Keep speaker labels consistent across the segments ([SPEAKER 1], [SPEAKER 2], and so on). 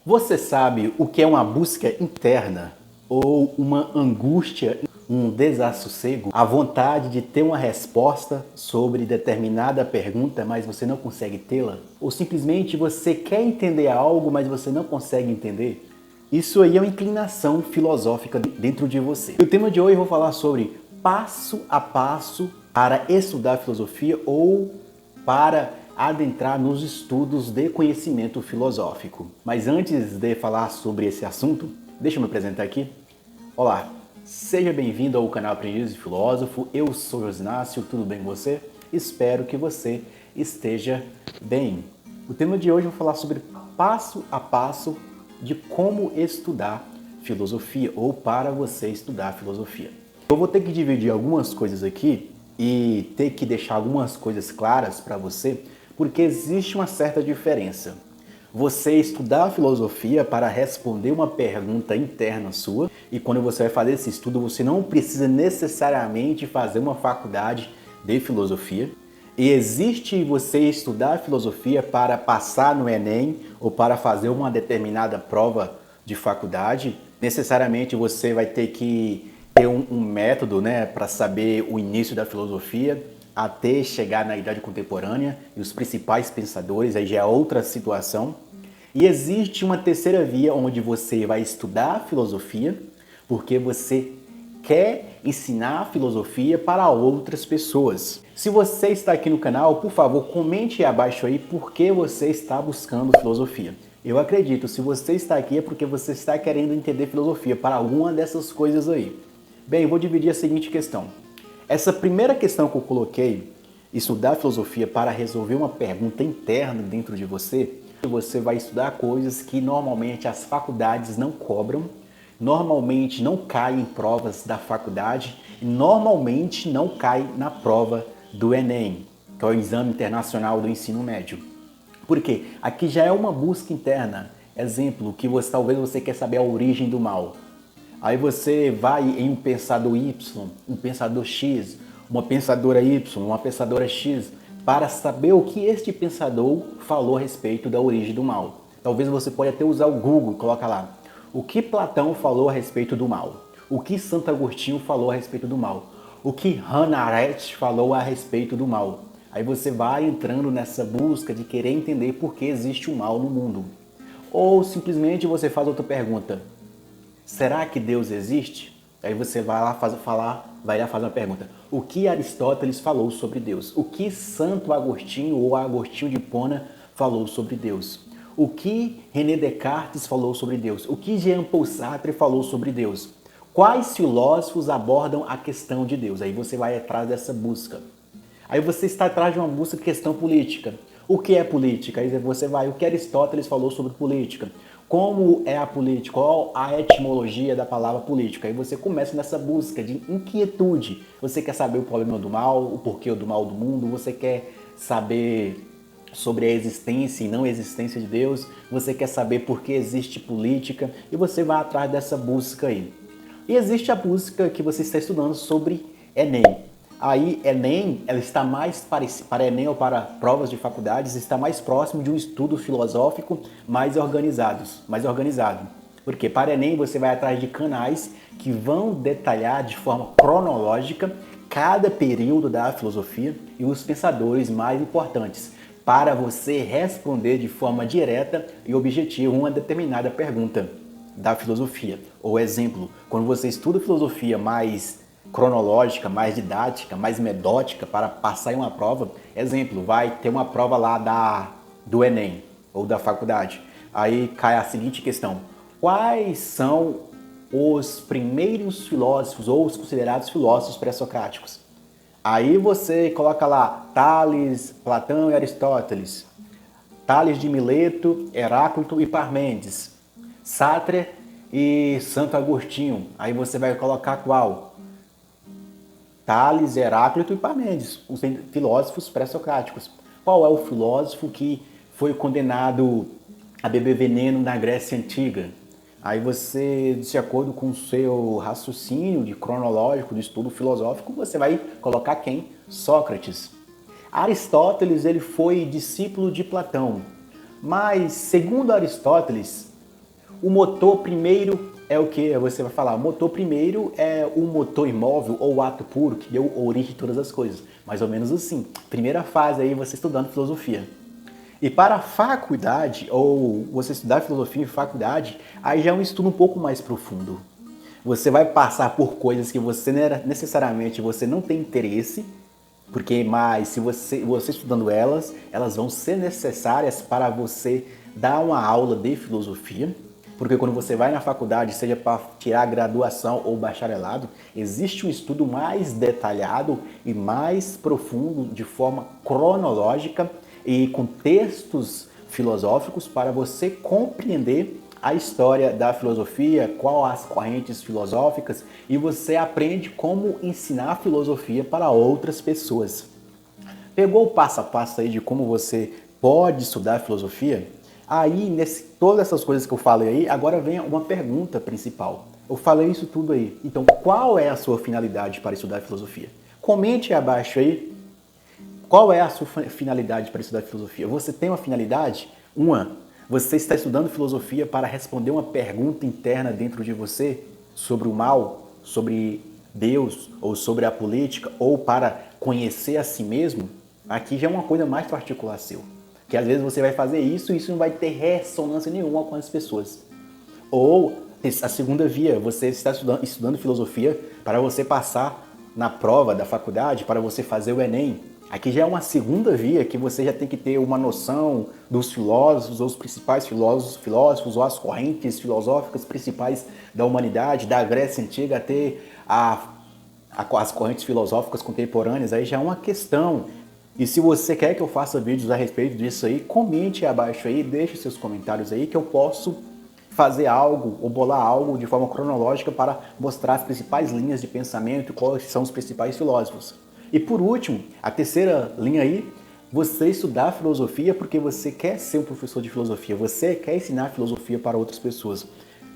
[SPEAKER 1] Você sabe o que é uma busca interna ou uma angústia, um desassossego? A vontade de ter uma resposta sobre determinada pergunta, mas você não consegue tê-la? Ou simplesmente você quer entender algo, mas você não consegue entender? Isso aí é uma inclinação filosófica dentro de você. E o tema de hoje eu vou falar sobre passo a passo para estudar filosofia ou para adentrar nos estudos de conhecimento filosófico. Mas antes de falar sobre esse assunto, deixa eu me apresentar aqui. Olá, seja bem-vindo ao canal Aprendiz de Filósofo. Eu sou Josinácio, tudo bem com você? Espero que você esteja bem. O tema de hoje eu vou falar sobre passo a passo de como estudar filosofia ou para você estudar filosofia. Eu vou ter que dividir algumas coisas aqui e ter que deixar algumas coisas claras para você, porque existe uma certa diferença. Você estudar filosofia para responder uma pergunta interna sua, e quando você vai fazer esse estudo, você não precisa necessariamente fazer uma faculdade de filosofia. E existe você estudar filosofia para passar no Enem ou para fazer uma determinada prova de faculdade. Necessariamente você vai ter que ter um método, né, para saber o início da filosofia até chegar na idade contemporânea e os principais pensadores, aí já é outra situação. E existe uma terceira via onde você vai estudar filosofia porque você quer ensinar filosofia para outras pessoas. Se você está aqui no canal, por favor, comente abaixo aí por que você está buscando filosofia. Eu acredito, se você está aqui é porque você está querendo entender filosofia para alguma dessas coisas aí. Bem, eu vou dividir a seguinte questão. Essa primeira questão que eu coloquei, estudar filosofia para resolver uma pergunta interna dentro de você vai estudar coisas que normalmente as faculdades não cobram, normalmente não cai em provas da faculdade e normalmente não cai na prova do Enem, que é o Exame Internacional do Ensino Médio. Por quê? Aqui já é uma busca interna. Exemplo, que talvez você quer saber a origem do mal. Aí você vai em um pensador Y, um pensador X, uma pensadora Y, uma pensadora X, para saber o que este pensador falou a respeito da origem do mal. Talvez você pode até usar o Google, coloca lá. O que Platão falou a respeito do mal? O que Santo Agostinho falou a respeito do mal? O que Hannah Arendt falou a respeito do mal? Aí você vai entrando nessa busca de querer entender por que existe o mal no mundo. Ou simplesmente você faz outra pergunta. Será que Deus existe? Aí você vai lá fazer uma pergunta. O que Aristóteles falou sobre Deus? O que Santo Agostinho ou Agostinho de Hipona falou sobre Deus? O que René Descartes falou sobre Deus? O que Jean-Paul Sartre falou sobre Deus? Quais filósofos abordam a questão de Deus? Aí você vai atrás dessa busca. Aí você está atrás de uma busca de questão política. O que é política? Aí você vai, o que Aristóteles falou sobre política? Como é a política? Qual a etimologia da palavra política? Aí você começa nessa busca de inquietude. Você quer saber o problema do mal, o porquê do mal do mundo, você quer saber sobre a existência e não existência de Deus, você quer saber por que existe política e você vai atrás dessa busca aí. E existe a busca que você está estudando sobre Enem. Aí, Enem, ela está mais para Enem ou para provas de faculdades, está mais próximo de um estudo filosófico mais organizado. Porque para Enem você vai atrás de canais que vão detalhar de forma cronológica cada período da filosofia e os pensadores mais importantes, para você responder de forma direta e objetiva uma determinada pergunta da filosofia. Ou exemplo, quando você estuda filosofia mais cronológica, mais didática, mais medótica para passar em uma prova. Exemplo, vai ter uma prova lá do Enem ou da faculdade. Aí cai a seguinte questão. Quais são os primeiros filósofos ou os considerados filósofos pré-socráticos? Aí você coloca lá Tales, Platão e Aristóteles, Tales de Mileto, Heráclito e Parmênides, Sartre e Santo Agostinho. Aí você vai colocar qual? Tales, Heráclito e Parmênides, os filósofos pré-socráticos. Qual é o filósofo que foi condenado a beber veneno na Grécia Antiga? Aí você, de acordo com o seu raciocínio de cronológico, de estudo filosófico, você vai colocar quem? Sócrates. Aristóteles, ele foi discípulo de Platão, mas segundo Aristóteles, O motor primeiro é o que? Você vai falar, o motor primeiro é o motor imóvel ou o ato puro que deu origem a todas as coisas. Mais ou menos assim. Primeira fase aí, você estudando filosofia. E para a faculdade, ou você estudar filosofia em faculdade, aí já é um estudo um pouco mais profundo. Você vai passar por coisas que você necessariamente você não tem interesse, porque mas se você estudando elas vão ser necessárias para você dar uma aula de filosofia. Porque quando você vai na faculdade, seja para tirar graduação ou bacharelado, existe um estudo mais detalhado e mais profundo, de forma cronológica e com textos filosóficos para você compreender a história da filosofia, quais as correntes filosóficas, e você aprende como ensinar filosofia para outras pessoas. Pegou o passo a passo aí de como você pode estudar filosofia? Aí, todas essas coisas que eu falei aí, agora vem uma pergunta principal. Eu falei isso tudo aí. Então, qual é a sua finalidade para estudar filosofia? Comente abaixo aí. Qual é a sua finalidade para estudar filosofia? Você tem uma finalidade? Você está estudando filosofia para responder uma pergunta interna dentro de você sobre o mal, sobre Deus, ou sobre a política, ou para conhecer a si mesmo? Aqui já é uma coisa mais particular seu. Que às vezes você vai fazer isso e isso não vai ter ressonância nenhuma com as pessoas. Ou a segunda via, você está estudando filosofia para você passar na prova da faculdade, para você fazer o Enem. Aqui já é uma segunda via que você já tem que ter uma noção dos filósofos, ou os principais filósofos, ou as correntes filosóficas principais da humanidade, da Grécia Antiga até as correntes filosóficas contemporâneas. Aí já é uma questão. E se você quer que eu faça vídeos a respeito disso aí, comente abaixo aí, deixe seus comentários aí que eu posso fazer algo ou bolar algo de forma cronológica para mostrar as principais linhas de pensamento e quais são os principais filósofos. E por último, a terceira linha aí, você estudar filosofia porque você quer ser um professor de filosofia, você quer ensinar filosofia para outras pessoas.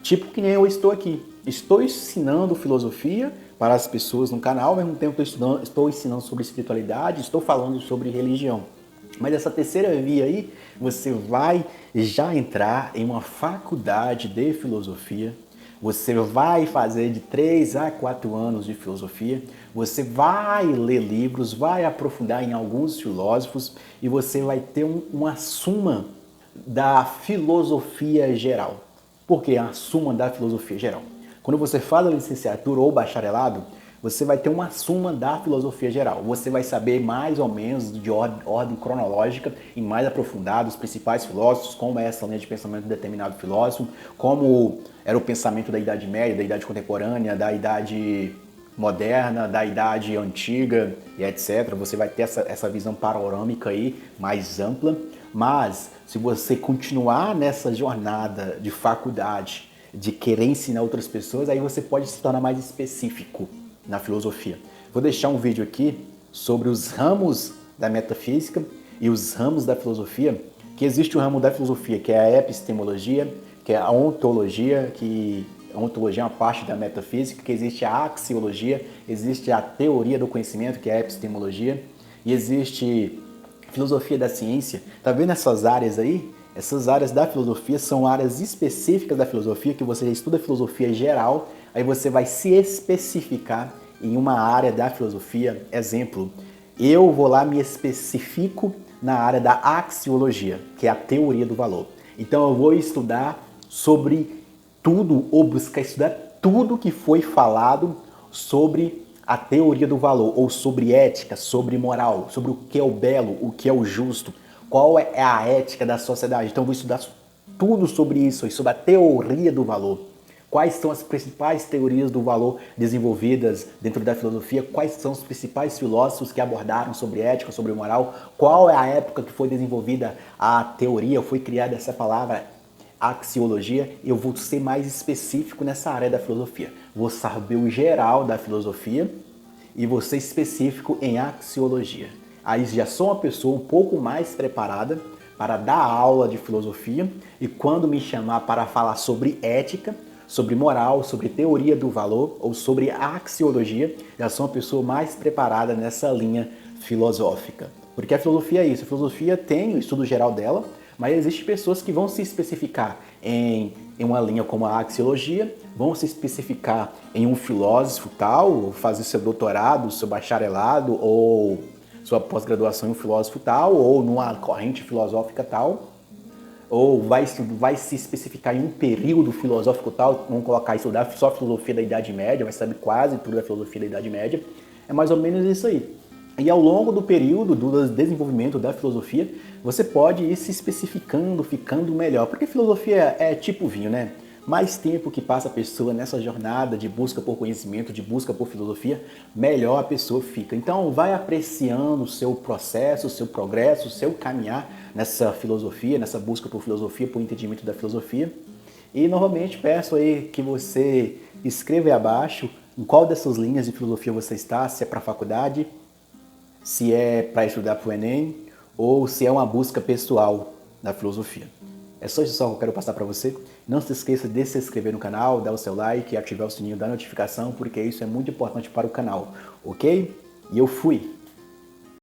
[SPEAKER 1] Tipo que nem eu estou aqui. Estou ensinando filosofia para as pessoas no canal, ao mesmo tempo estou ensinando sobre espiritualidade, estou falando sobre religião. Mas essa terceira via aí, você vai já entrar em uma faculdade de filosofia, você vai fazer de 3 a 4 anos de filosofia, você vai ler livros, vai aprofundar em alguns filósofos e você vai ter uma suma da filosofia geral. Por que a suma da filosofia geral? Quando você fala licenciatura ou bacharelado, você vai ter uma suma da filosofia geral. Você vai saber mais ou menos de ordem cronológica e mais aprofundado os principais filósofos, como é essa linha de pensamento de determinado filósofo, como era o pensamento da Idade Média, da Idade Contemporânea, da Idade Moderna, da Idade Antiga e etc. Você vai ter essa visão panorâmica aí, mais ampla. Mas se você continuar nessa jornada de faculdade, de querer ensinar outras pessoas, aí você pode se tornar mais específico na filosofia. Vou deixar um vídeo aqui sobre os ramos da metafísica e os ramos da filosofia, que existe o ramo da filosofia, que é a epistemologia, que é a ontologia, que a ontologia é uma parte da metafísica, que existe a axiologia, existe a teoria do conhecimento, que é a epistemologia, e existe filosofia da ciência. Tá vendo essas áreas aí? Essas áreas da filosofia são áreas específicas da filosofia, que você estuda filosofia geral, aí você vai se especificar em uma área da filosofia. Exemplo, eu vou lá me especifico na área da axiologia, que é a teoria do valor. Então eu vou estudar sobre tudo, ou buscar estudar tudo que foi falado sobre a teoria do valor, ou sobre ética, sobre moral, sobre o que é o belo, o que é o justo, qual é a ética da sociedade. Então eu vou estudar tudo sobre isso, sobre a teoria do valor. Quais são as principais teorias do valor desenvolvidas dentro da filosofia? Quais são os principais filósofos que abordaram sobre ética, sobre moral? Qual é a época que foi desenvolvida a teoria, foi criada essa palavra axiologia? Eu vou ser mais específico nessa área da filosofia. Vou saber o geral da filosofia e vou ser específico em axiologia. Aí já sou uma pessoa um pouco mais preparada para dar aula de filosofia e quando me chamar para falar sobre ética, sobre moral, sobre teoria do valor ou sobre axiologia, já sou uma pessoa mais preparada nessa linha filosófica. Porque a filosofia é isso, a filosofia tem o estudo geral dela, mas existem pessoas que vão se especificar em em uma linha como a axiologia, vão se especificar em um filósofo tal, fazer seu doutorado, seu bacharelado ou sua pós-graduação em um filósofo tal, ou numa corrente filosófica tal, ou vai se especificar em um período filosófico tal, vamos colocar estudar só filosofia da Idade Média, vai saber quase tudo da filosofia da Idade Média, é mais ou menos isso aí. E ao longo do período do desenvolvimento da filosofia, você pode ir se especificando, ficando melhor, porque filosofia é tipo vinho, né? Mais tempo que passa a pessoa nessa jornada de busca por conhecimento, de busca por filosofia, melhor a pessoa fica. Então vai apreciando o seu processo, o seu progresso, o seu caminhar nessa filosofia, nessa busca por filosofia, por entendimento da filosofia. E novamente peço aí que você escreva aí abaixo em qual dessas linhas de filosofia você está, se é para a faculdade, se é para estudar para o Enem ou se é uma busca pessoal da filosofia. É só isso que eu quero passar para você. Não se esqueça de se inscrever no canal, dar o seu like e ativar o sininho da notificação, porque isso é muito importante para o canal, ok? E eu fui!